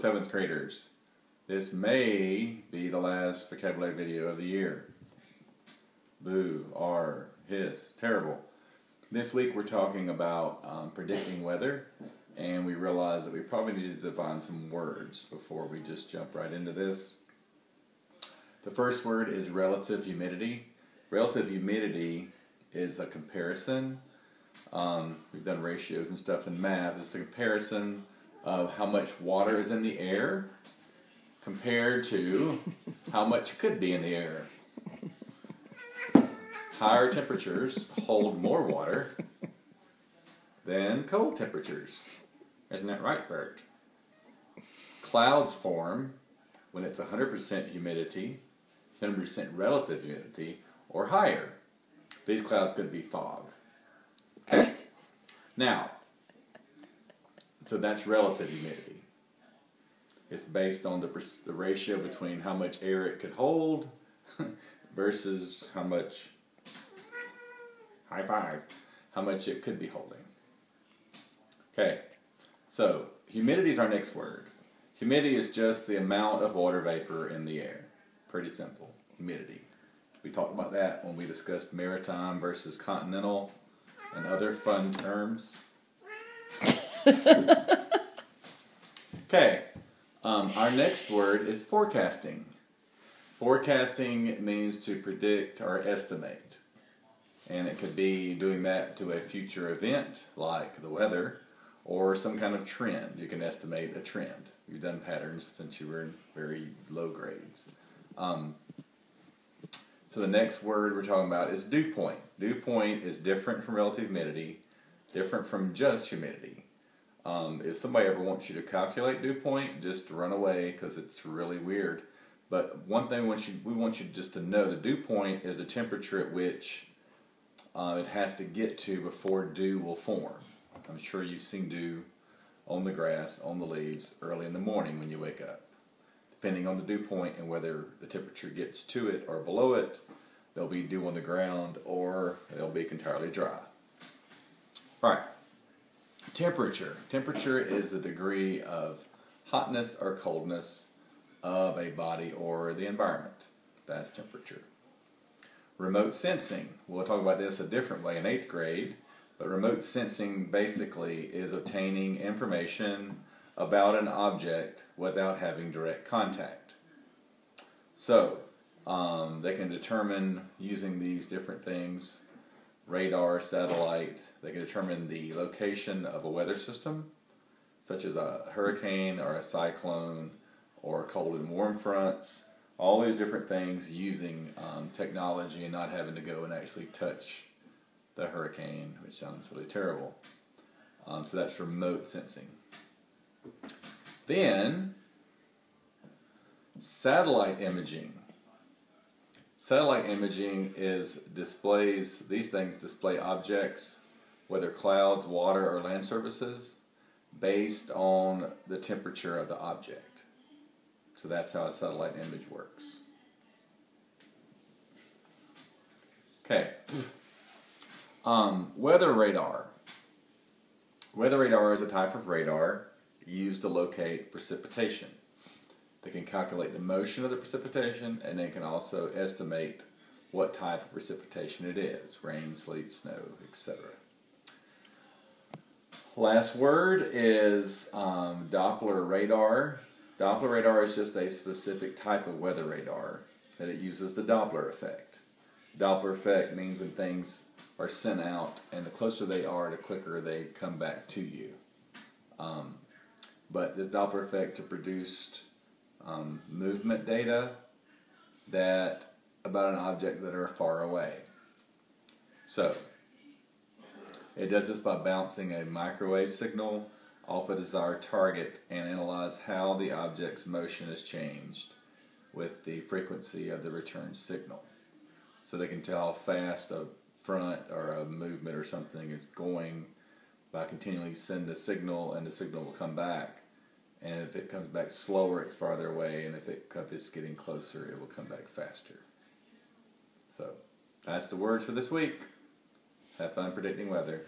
7th graders. This may be the last vocabulary video of the year. Boo, R, hiss, terrible. This week we're talking about predicting weather, and we realized that we probably needed to find some words before we just jump right into this. The first word is relative humidity. Relative humidity is a comparison. We've done ratios and stuff in math. It's a comparison of how much water is in the air compared to how much could be in the air. Higher temperatures hold more water than cold temperatures. Isn't that right, Bert? Clouds form when it's 100% humidity, 100% relative humidity, or higher. These clouds could be fog. Now, so that's relative humidity. It's based on the ratio between how much air it could hold versus how much, high five, how much it could be holding. Okay, so humidity is our next word. Humidity is just the amount of water vapor in the air. Pretty simple, humidity. We talked about that when we discussed maritime versus continental and other fun terms. Okay, our next word is forecasting. Forecasting means to predict or estimate. And it could be doing that to a future event, like the weather, or some kind of trend. You can estimate a trend. You've done patterns since you were in very low grades. So the next word we're talking about is dew point. Dew point is different from relative humidity, different from just humidity. If somebody ever wants you to calculate dew point, just run away because it's really weird. But one thing we want you just to know, the dew point is the temperature at which it has to get to before dew will form. I'm sure you've seen dew on the grass, on the leaves, early in the morning when you wake up. Depending on the dew point and whether the temperature gets to it or below it, there'll be dew on the ground or it'll be entirely dry. Alright, temperature. Temperature is the degree of hotness or coldness of a body or the environment. That's temperature. Remote sensing. We'll talk about this a different way in 8th grade, but remote sensing basically is obtaining information about an object without having direct contact. So, they can determine, using these different things, radar, satellite, they can determine the location of a weather system, such as a hurricane or a cyclone or cold and warm fronts, all these different things using technology and not having to go and actually touch the hurricane, which sounds really terrible. So that's remote sensing. Then, satellite imaging. Satellite imaging these things display objects, whether clouds, water, or land surfaces, based on the temperature of the object. So that's how a satellite image works. Okay. Weather radar. Weather radar is a type of radar used to locate precipitation. They can calculate the motion of the precipitation, and they can also estimate what type of precipitation it is: rain, sleet, snow, etc. Last word is Doppler radar. Doppler radar is just a specific type of weather radar that it uses the Doppler effect. Doppler effect means when things are sent out, and the closer they are, the quicker they come back to you. But this Doppler effect produced movement data about an object that are far away. So, it does this by bouncing a microwave signal off a desired target and analyze how the object's motion is changed with the frequency of the return signal. So they can tell how fast a front or a movement or something is going by continually send a signal, and the signal will come back. And if it comes back slower, it's farther away, and if it's getting closer, it will come back faster. So, that's the words for this week. Have fun predicting weather.